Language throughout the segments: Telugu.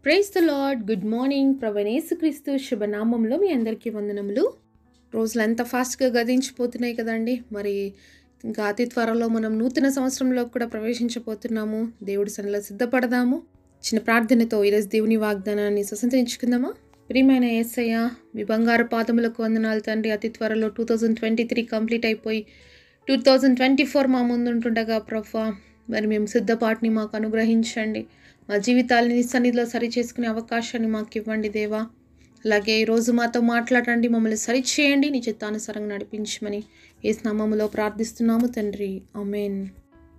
Praise the lord. Good morning. ప్రభువైన యేసుక్రీస్తు శుభనామంలో మీ అందరికీ వందనములు. రోజులు ఎంత ఫాస్ట్గా గతించిపోతున్నాయి కదండి. మరి ఇంకా అతి త్వరలో మనం నూతన సంవత్సరంలో కూడా ప్రవేశించబోతున్నాము. దేవుడి సన్నిధిలో సిద్ధపడదాము. చిన్న ప్రార్థనతో ఈరోజు దేవుని వాగ్దానాన్ని స్వతంత్రించుకుందామా. ప్రియమైన యేసయ్య, మీ బంగారు పాదములకు వందనాలు తండ్రి. అతి త్వరలో 2023 కంప్లీట్ అయిపోయి 2024 మా ముందుంటుండగా ప్రభువా, మరి మేము సిద్ధపాటుని మాకు అనుగ్రహించండి. మా జీవితాలని నీ సన్నిధిలో సరి చేసుకునే అవకాశాన్ని మాకు ఇవ్వండి దేవా. అలాగే ఈరోజు మాతో మాట్లాడండి, మమ్మల్ని సరిచేయండి, నీ చిత్తానుసారంగా నడిపించమని యేసు నామములో ప్రార్థిస్తున్నాము తండ్రి, ఆమేన్.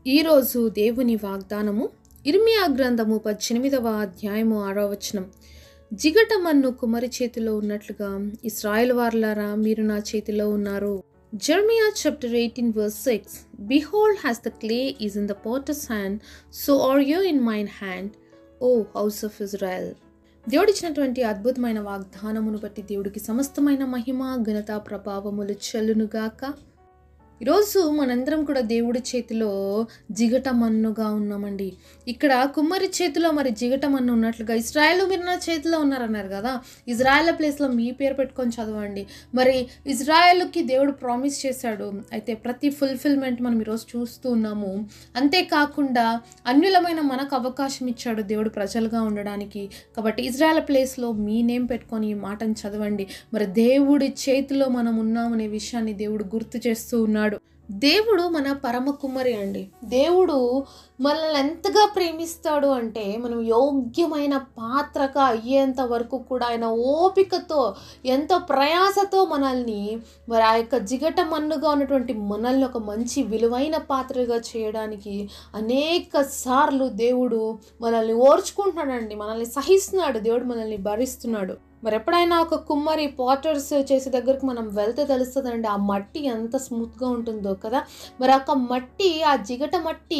ఈరోజు దేవుని వాగ్దానము ఇర్మియా గ్రంథము 18వ అధ్యాయము 6వ వచనం. జిగటమన్ను కుమ్మరి చేతిలో ఉన్నట్లుగా ఇశ్రాయేలు వారలారా మీరు నా చేతిలో ఉన్నారు. Jeremiah chapter 18 verse 6. Behold, as the clay is in the potter's hand, so are you in mine hand, O house of Israel. దేవుడిచ్చినటువంటి అద్భుతమైన వాగ్దానమును బట్టి దేవుడికి సమస్తమైన మహిమ ఘనత ప్రభావములు చెల్లునుగాక. ఈరోజు మనందరం కూడా దేవుడి చేతిలో జిగటమన్నుగా ఉన్నామండి. ఇక్కడ కుమ్మరి చేతిలో మరి జిగటమన్ను ఉన్నట్లుగా ఇజ్రాయెల్ మీరు నా చేతిలో ఉన్నారన్నారు కదా. ఇజ్రాయెల్ ప్లేస్లో మీ పేరు పెట్టుకొని చదవండి. మరి ఇజ్రాయెల్కి దేవుడు ప్రామిస్ చేశాడు. అయితే ప్రతి ఫుల్ఫిల్మెంట్ మనం ఈరోజు చూస్తూ ఉన్నాము. అంతేకాకుండా అన్యులమైన మనకు అవకాశం ఇచ్చాడు దేవుడు ప్రజలుగా ఉండడానికి. కాబట్టి ఇజ్రాయెల్ ప్లేస్లో మీ నేమ్ పెట్టుకొని ఈ మాటను చదవండి. మరి దేవుడి చేతిలో మనం ఉన్నామనే విషయాన్ని దేవుడు గుర్తు చేస్తూ ఉన్నాడు. దేవుడు మన పరమ కుమ్మరి అండి. దేవుడు మనల్ని ఎంతగా ప్రేమిస్తాడు అంటే మనం యోగ్యమైన పాత్రగా అయ్యేంత వరకు కూడా ఆయన ఓపికతో ఎంతో ప్రయాసతో మనల్ని మరి ఆ యొక్క జిగటమన్నుగా ఉన్నటువంటి మనల్ని ఒక మంచి విలువైన పాత్రగా చేయడానికి అనేక సార్లు దేవుడు మనల్ని ఓర్చుకుంటున్నాడండి. మనల్ని సహిస్తున్నాడు. దేవుడు మనల్ని భరిస్తున్నాడు. మరి ఎప్పుడైనా ఒక కుమ్మరి పాటర్స్ చేసే దగ్గరికి మనం వెళ్తే తెలుస్తుందండి ఆ మట్టి ఎంత స్మూత్గా ఉంటుందో కదా. మరి ఆ మట్టి, ఆ జిగట మట్టి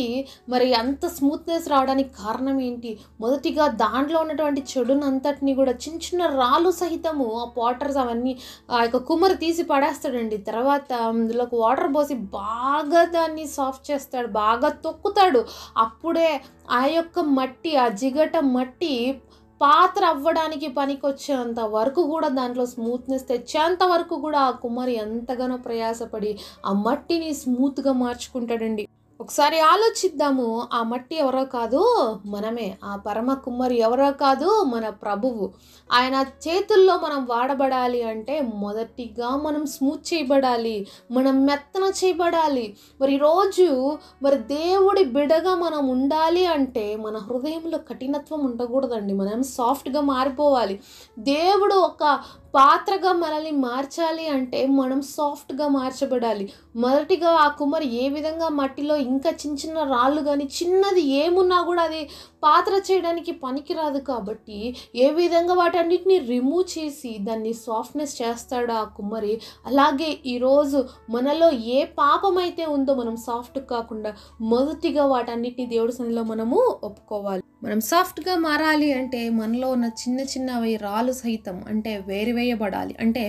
మరి అంత స్మూత్నెస్ రావడానికి కారణం ఏంటి? మొదటిగా దాంట్లో ఉన్నటువంటి చెడునంతటిని కూడా చిన్న చిన్న రాళ్ళు సహితము ఆ పాటర్స్ అవన్నీ ఆ యొక్క కుమ్మరి తీసి పడేస్తాడండి. తర్వాత అందులోకి వాటర్ పోసి బాగా దాన్ని సాఫ్ట్ చేస్తాడు, బాగా తొక్కుతాడు. అప్పుడే ఆ యొక్క మట్టి, ఆ జిగట మట్టి పాత్ర అవ్వడానికి పనికొచ్చేంత వరకు కూడా దాంట్లో స్మూత్నెస్ తెచ్చేంత వరకు కూడా ఆ కుమ్మరి ఎంతగానో ప్రయాసపడి ఆ మట్టిని స్మూత్గా మార్చుకుంటాడండి. ఒకసారి ఆలోచిద్దాము. ఆ మట్టి ఎవరో కాదు, మనమే. ఆ పరమ కుమ్మరి ఎవరో కాదు, మన ప్రభువు. ఆయన చేతుల్లో మనం వాడబడాలి అంటే మొదటిగా మనం స్మూత్ చేయబడాలి, మనం మెత్తన చేయబడాలి. మరి ఈరోజు మరి దేవుడి బిడగా మనం ఉండాలి అంటే మన హృదయంలో కఠినత్వం ఉండకూడదండి. మనం సాఫ్ట్గా మారిపోవాలి. దేవుడు ఒక పాత్రగా మనల్ని మార్చాలి అంటే మనం సాఫ్ట్గా మార్చబడాలి. మొదటిగా ఆ కుమ్మరి ఏ విధంగా మట్టిలో ఇంకా చిన్న చిన్న రాళ్ళు కానీ చిన్నది ఏమున్నా కూడా అది పాత్ర చేయడానికి పనికిరాదు. కాబట్టి ఏ విధంగా వాటన్నిటిని రిమూవ్ చేసి దాన్ని సాఫ్ట్నెస్ చేస్తాడు ఆ కుమ్మరి. అలాగే ఈరోజు మనలో ఏ పాపం అయితే ఉందో మనం సాఫ్ట్ కాకుండా మొదటిగా వాటన్నిటిని దేవుడి సన్నిధిలో మనము ఒప్పుకోవాలి. మనం సాఫ్ట్గా మారాలి అంటే మనలో ఉన్న చిన్న చిన్నవి రాళ్ళు సహితం అంటే వేయబడాలి. అంటే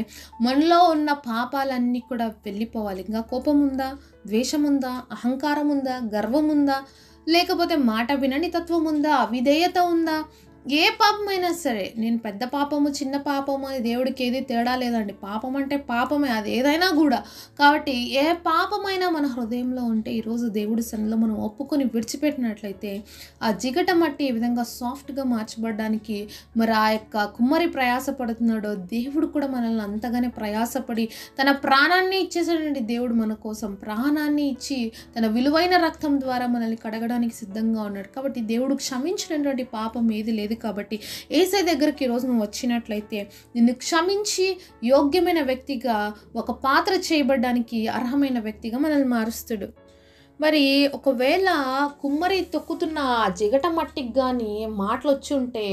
మనలో ఉన్న పాపాలన్నీ కూడా వెళ్ళిపోవాలి. ఇంకా కోపం ఉందా, ద్వేషం ఉందా, అహంకారం ఉందా, గర్వం ఉందా, లేకపోతే మాట వినని తత్వం ఉందా, అవిధేయత ఉందా, ఏ పాపమైనా సరే, నేను పెద్ద పాపము చిన్న పాపము అని దేవుడికి ఏది తేడా లేదండి. పాపం అంటే పాపమే, అది ఏదైనా కూడా. కాబట్టి ఏ పాపమైనా మన హృదయంలో ఉంటే ఈరోజు దేవుడి సన్నిధిలో మనం ఒప్పుకొని విడిచిపెట్టినట్లయితే ఆ జిగట మట్టి ఏ విధంగా సాఫ్ట్గా మార్చబడడానికి మరి ఆ యొక్క కుమ్మరి ప్రయాసపడుతున్నాడో దేవుడు కూడా మనల్ని అంతగానే ప్రయాసపడి తన ప్రాణాన్ని ఇచ్చేసాడండి. దేవుడు మన కోసం ప్రాణాన్ని ఇచ్చి తన విలువైన రక్తం ద్వారా మనల్ని కడగడానికి సిద్ధంగా ఉన్నాడు. కాబట్టి దేవుడు క్షమించినటువంటి పాపం ఏది లేదు. కాబట్టి యేసయ్య దగ్గరికి ఈరోజు నువ్వు వచ్చినట్లయితే నిన్ను క్షమించి యోగ్యమైన వ్యక్తిగా, ఒక పాత్ర చేయబడడానికి అర్హమైన వ్యక్తిగా మనల్ని మారుస్తాడు. మరి ఒకవేళ కుమ్మరి తొక్కుతున్న జిగట మట్టికి కానీ మాటలు వచ్చి ఉంటే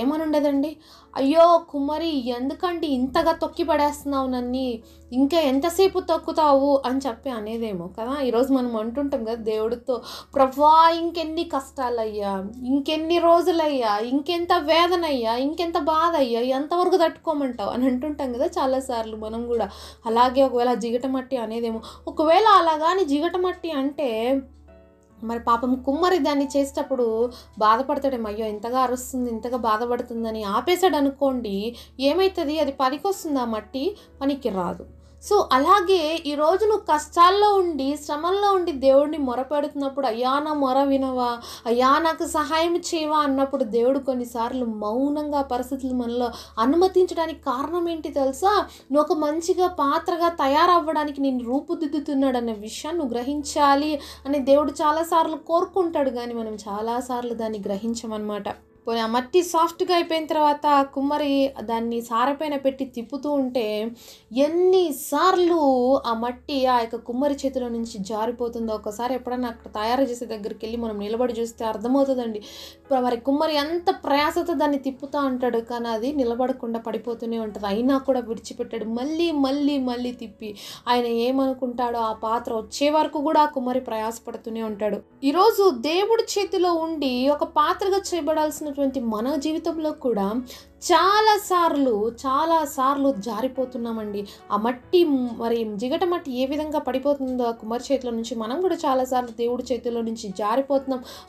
ఏమని ఉండదండి? అయ్యో కుమ్మరి, ఎందుకండి ఇంతగా తొక్కి పడేస్తున్నావు నన్ను, ఇంకా ఎంతసేపు తొక్కుతావు అని చెప్పి అనేదేమో కదా. ఈరోజు మనం అంటుంటాం కదా దేవుడితో, ప్రభువా ఇంకెన్ని కష్టాలయ్యా, ఇంకెన్ని రోజులయ్యా, ఇంకెంత వేదన అయ్యా, ఇంకెంత బాధ అయ్యా, ఎంతవరకు తట్టుకోమంటావు అని అంటుంటాం కదా చాలాసార్లు మనం కూడా. అలాగే ఒకవేళ జిగట మట్టి అనేదేమో. ఒకవేళ అలాగాని జిగట మట్టి అంటే మరి పాపం కుమ్మరి దాన్ని చేసేటప్పుడు బాధపడతాడేమో, అయ్యో ఇంతగా అరుస్తుంది, ఇంతగా బాధపడుతుందని ఆపేశాడు అనుకోండి, ఏమవుతుంది, అది పనికొస్తుంది, ఆ మట్టి పనికి రాదు. సో అలాగే ఈరోజు నువ్వు కష్టాల్లో ఉండి, శ్రమల్లో ఉండి దేవుడిని మొరపెడుతున్నప్పుడు, అయ్యా నా మొర వినవా, అయ్యా నాకు సహాయం చేయవా అన్నప్పుడు దేవుడు కొన్నిసార్లు మౌనంగా పరిస్థితులు మనలో అనుమతించడానికి కారణం ఏంటి తెలుసా? నువ్వు ఒక మంచిగా పాత్రగా తయారవ్వడానికి నేను రూపుదిద్దుతున్నాడు అనే విషయాన్ని నువ్వు గ్రహించాలి అని దేవుడు చాలాసార్లు కోరుకుంటాడు, కానీ మనం చాలాసార్లు దాన్ని గ్రహించమన్నమాట. పోనీ ఆ మట్టి సాఫ్ట్గా అయిపోయిన తర్వాత కుమ్మరి దాన్ని సారపైన పెట్టి తిప్పుతూ ఉంటే ఎన్నిసార్లు ఆ మట్టి ఆ యొక్క కుమ్మరి చేతిలో నుంచి జారిపోతుందో ఒకసారి ఎప్పుడన్నా అక్కడ తయారు చేసే దగ్గరికి వెళ్ళి మనం నిలబడి చూస్తే అర్థమవుతుందండి. మరి కుమ్మరి ఎంత ప్రయాసతో దాన్ని తిప్పుతూ ఉంటాడు, కానీ అది నిలబడకుండా పడిపోతూనే ఉంటుంది. అయినా కూడా విడిచిపెట్టాడు. మళ్ళీ మళ్ళీ మళ్ళీ తిప్పి ఆయన ఏమనుకుంటాడో ఆ పాత్ర వచ్చే వరకు కూడా ఆ కుమ్మరి ప్రయాసపడుతూనే ఉంటాడు. ఈరోజు దేవుడి చేతిలో ఉండి ఒక పాత్రగా చేయబడాల్సిన మన జీవితంలో కూడా చాలాసార్లు జారిపోతున్నామండి. ఆ మట్టి, మరి జిగట మట్టి ఏ విధంగా పడిపోతుందో ఆ కుమ్మరి చేతిలో నుంచి మనం కూడా చాలాసార్లు దేవుడి చేతిలో నుంచి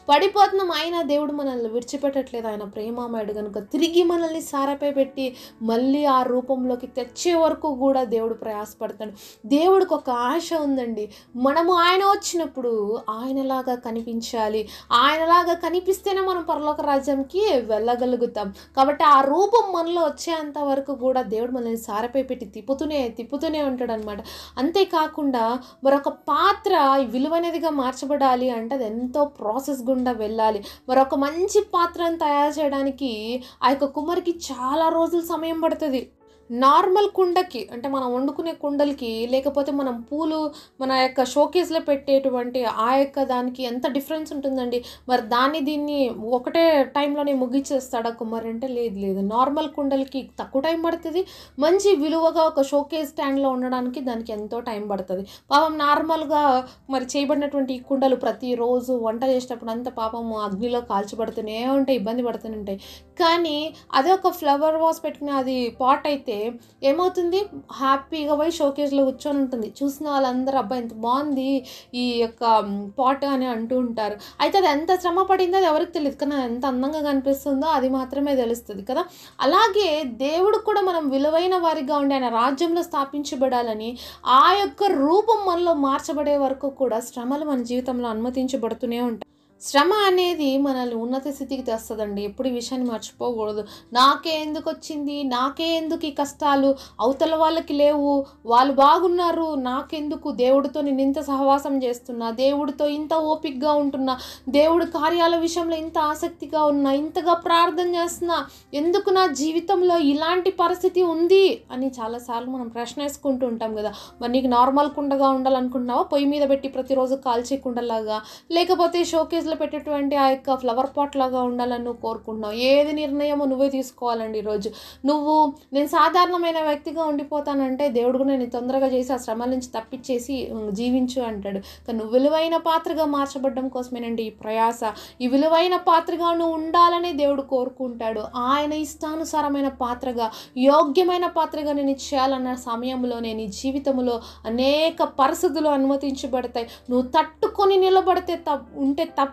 పడిపోతున్నాం. అయినా దేవుడు మనల్ని విడిచిపెట్టట్లేదు. ఆయన ప్రేమామయుడు కనుక తిరిగి మనల్ని సారపై పెట్టి మళ్ళీ ఆ రూపంలోకి తెచ్చే వరకు కూడా దేవుడు ప్రయాసపడతాడు. దేవుడికి ఒక ఆశ ఉందండి, మనము ఆయన వచ్చినప్పుడు ఆయనలాగా కనిపించాలి. ఆయనలాగా కనిపిస్తేనే మనం పరలోక రాజ్యానికి వెళ్ళగలుగుతాం. కాబట్టి ఆ రూపం మనలో వచ్చేంత వరకు కూడా దేవుడు మనల్ని సారపై పెట్టి తిప్పుతూనే ఉంటాడు అనమాట. అంతేకాకుండా మరొక పాత్ర విలువైనదిగా మార్చబడాలి అంటే అది ఎంతో ప్రాసెస్ గుండా వెళ్ళాలి. మరొక మంచి పాత్రను తయారు చేయడానికి ఆ యొక్క కుమ్మరికి చాలా రోజులు సమయం పడుతుంది. నార్మల్ కుండకి, అంటే మనం వండుకునే కుండలకి, లేకపోతే మనం పూలు మన యొక్క షోకేస్లో పెట్టేటువంటి ఆ యొక్క దానికి ఎంత డిఫరెన్స్ ఉంటుందండి. మరి దీన్ని ఒకటే టైంలోనే ముగించేస్తాడా కుమ్మరి అంటే? లేదు. నార్మల్ కుండలకి తక్కువ టైం పడుతుంది. మంచి విలువగా ఒక షోకేస్ స్టాండ్లో ఉండడానికి దానికి ఎంతో టైం పడుతుంది. పాపం నార్మల్గా మరి చేయబడినటువంటి ఈ కుండలు ప్రతిరోజు వంట చేసేటప్పుడు అంతా పాపం అగ్నిలో కాల్చబడుతూనే ఉంటాయి, ఇబ్బంది పడుతూనే ఉంటాయి. కానీ అదే ఒక ఫ్లవర్ వాస్ పెట్టుకునే అది పాట్ అయితే ఏమవుతుంది, హ్యాపీగా పోయి షోకేస్లో కూర్చొని ఉంటుంది. చూసిన వాళ్ళందరూ అబ్బాయి ఎంత బాగుంది ఈ యొక్క పాట్ అని అంటూ ఉంటారు. అయితే అది ఎంత శ్రమ పడిందో అది ఎవరికి తెలియదు, కానీ ఎంత అందంగా కనిపిస్తుందో అది మాత్రమే తెలుస్తుంది కదా. అలాగే దేవుడు కూడా మనం విలువైన వారిగా ఉండి ఆయన రాజ్యంలో స్థాపించబడాలని ఆ యొక్క రూపం మనలో మార్చబడే వరకు కూడా శ్రమలు మన జీవితంలో అనుమతించబడుతూనే ఉంటాయి. శ్రమ అనేది మనల్ని ఉన్నత స్థితికి తెస్తుందండి. ఎప్పుడు ఈ విషయాన్ని మర్చిపోకూడదు. నాకే ఎందుకు వచ్చింది, నాకే ఎందుకు ఈ కష్టాలు, అవతల వాళ్ళకి లేవు, వాళ్ళు బాగున్నారు, నాకెందుకు, దేవుడితో నేను ఇంత సహవాసం చేస్తున్నా, దేవుడితో ఇంత ఓపికగా ఉంటున్నా, దేవుడి కార్యాల విషయంలో ఇంత ఆసక్తిగా ఉన్నా, ఇంతగా ప్రార్థన చేస్తున్నా, ఎందుకు నా జీవితంలో ఇలాంటి పరిస్థితి ఉంది అని చాలాసార్లు మనం ప్రశ్న వేసుకుంటూ ఉంటాం కదా. మరి నీకు నార్మల్ కుండగా ఉండాలనుకుంటున్నావా, పొయ్యి మీద పెట్టి ప్రతిరోజు కాల్చే కుండలాగా, లేకపోతే షోకేస్ పెట్టేటువంటి ఆ యొక్క ఫ్లవర్ పాట్ లాగా ఉండాలని నువ్వు కోరుకుంటున్నావు? ఏది నిర్ణయమో నువ్వే తీసుకోవాలండి. ఈరోజు నేను సాధారణమైన వ్యక్తిగా ఉండిపోతానంటే దేవుడు కూడా నేను తొందరగా చేసి ఆ శ్రమల నుంచి తప్పించేసి జీవించు అంటాడు. కానీ నువ్వు విలువైన పాత్రగా మార్చబడడం కోసమేనండి ఈ ప్రయాస. ఈ విలువైన పాత్రగా నువ్వు ఉండాలని దేవుడు కోరుకుంటాడు. ఆయన ఇష్టానుసారమైన పాత్రగా, యోగ్యమైన పాత్రగా నేను చేయాలన్న సమయంలోనే నీ జీవితంలో అనేక పరిస్థితులు అనుమతించబడతాయి. నువ్వు తట్టుకొని నిలబడితే ఉంటే తప్ప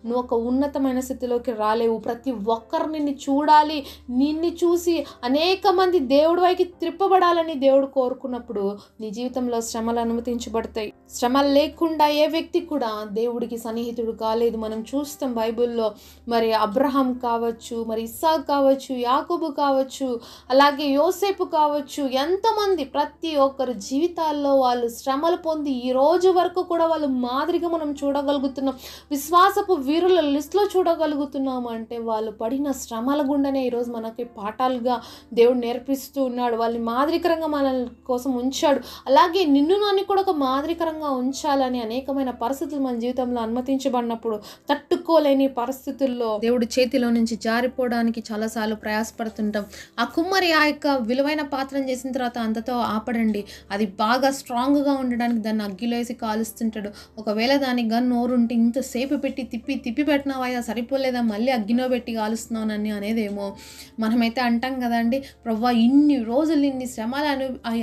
నువ్వు ఒక ఉన్నతమైన స్థితిలోకి రాలేవు. ప్రతి ఒక్కరు నిన్ను చూడాలి, నిన్ను చూసి అనేక మంది దేవుడి వైపు త్రిప్పబడాలని దేవుడు కోరుకున్నప్పుడు నీ జీవితంలో శ్రమలు అనుమతించబడతాయి. శ్రమలు లేకుండా ఏ వ్యక్తి కూడా దేవుడికి సన్నిహితుడు కాలేదు. మనం చూస్తాం బైబిల్లో, మరి అబ్రహాం కావచ్చు, మరి ఇస్సాకు కావచ్చు, యాకోబు కావచ్చు, అలాగే యోసేపు కావచ్చు, ఎంతమంది ప్రతి ఒక్కరు జీవితాల్లో వాళ్ళు శ్రమలు పొంది ఈ రోజు వరకు కూడా వాళ్ళు మాదిరిగా మనం చూడగలుగుతున్నాం. విశ్వాసపు వీరుల లిస్టులో చూడగలుగుతున్నాము అంటే వాళ్ళు పడిన శ్రమల గుండానే ఈరోజు మనకి పాఠాలుగా దేవుడు నేర్పిస్తూ ఉన్నాడు. వాళ్ళని మాదిరికరంగా మన కోసం ఉంచాడు. అలాగే నిన్ను నన్ను కూడా ఒక మాదిరికరంగా ఉంచాలని అనేకమైన పరిస్థితులు మన జీవితంలో అనుమతించబడినప్పుడు తట్టుకోలేని పరిస్థితుల్లో దేవుడి చేతిలో నుంచి జారిపోవడానికి చాలాసార్లు ప్రయాసపడుతుంటాం. ఆ కుమ్మరి ఆ యొక్క విలువైన పాత్రను చేసిన తర్వాత అంతతో ఆపడండి. అది బాగా స్ట్రాంగ్గా ఉండడానికి దాన్ని అగ్గిలో వేసి కాలుస్తుంటాడు. ఒకవేళ దానికి కానీ నోరుంటే ఇంతసేపు పెట్టి తిప్పి పెట్టినావా, సరిపోలేదా, మళ్ళీ అగ్గిలో పెట్టి కాలుస్తున్నానని అనేదేమో. మనమైతే అంటాం కదండి, ప్రవ్వా ఇన్ని రోజులు ఇన్ని శ్రమలు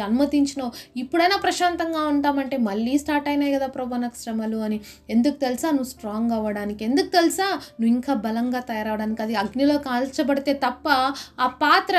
అనుమతించినావు, ఇప్పుడైనా ప్రశాంతంగా ఉంటామంటే మళ్ళీ స్టార్ట్ అయినాయి కదా ప్రభా నాకు శ్రమలు అని. ఎందుకు తెలుసా? నువ్వు స్ట్రాంగ్ అవ్వడానికి. ఎందుకు తెలుసా? నువ్వు ఇంకా బలంగా తయారవడానికి. అది అగ్నిలో కాల్చబడితే తప్ప ఆ పాత్ర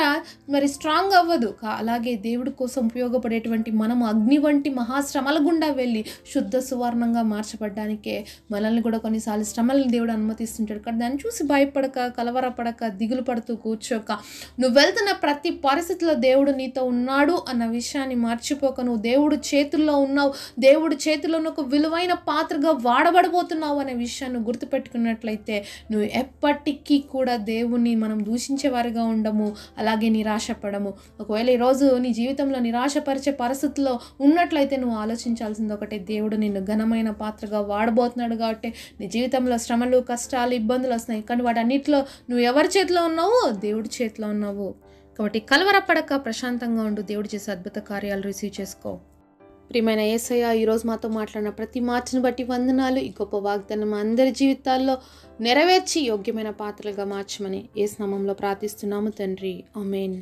మరి స్ట్రాంగ్ అవ్వదు. అలాగే దేవుడి కోసం ఉపయోగపడేటువంటి మనము అగ్ని వంటి మహాశ్రమల గుండా వెళ్ళి శుద్ధ సువర్ణంగా మార్చబడ్డానికే మనల్ని కూడా కొన్నిసార్లు శ్రమలను దేవుడు అనుమతిస్తుంటాడు. కానీ దాన్ని చూసి భయపడక, కలవరపడక, దిగులు పడుతూ కూర్చోక, నువ్వు వెళ్తున్న ప్రతి పరిస్థితిలో దేవుడు నీతో ఉన్నాడు అన్న విషయాన్ని మర్చిపోక, నువ్వు దేవుడు చేతుల్లో ఉన్నావు, దేవుడి చేతిలో ఒక విలువైన పాత్రగా వాడబడబోతున్నావు అనే విషయాన్ని గుర్తుపెట్టుకున్నట్లయితే నువ్వు ఎప్పటికీ కూడా దేవుణ్ణి మనం దూషించే వారిగా ఉండము, అలాగే నిరాశపడము. ఒకవేళ ఈరోజు నీ జీవితంలో నిరాశపరిచే పరిస్థితుల్లో ఉన్నట్లయితే నువ్వు ఆలోచించాల్సింది ఒకటే, దేవుడు నిన్ను ఘనమైన పాత్రగా వాడబోతున్నాడు కాబట్టి నీ జీవితంలో శ్రమలు, కష్టాలు, ఇబ్బందులు వస్తున్నాయి. కానీ వాటన్నిటిలో నువ్వు ఎవరి చేతిలో ఉన్నావు? దేవుడి చేతిలో ఉన్నావు. కాబట్టి కలవరపడక ప్రశాంతంగా ఉండు. దేవుడు చేసే అద్భుత కార్యాలు రిసీవ్ చేసుకో. ప్రియమైన యేసయ్య, ఈరోజు మాతో మాట్లాడిన ప్రతి మాటను బట్టి వందనాలు. ఈ గొప్ప వాగ్దానం అందరి జీవితాల్లో నెరవేర్చి యోగ్యమైన పాత్రలుగా మార్చమని యేసు నామములో ప్రార్థిస్తున్నాము తండ్రి. ఆమేన్.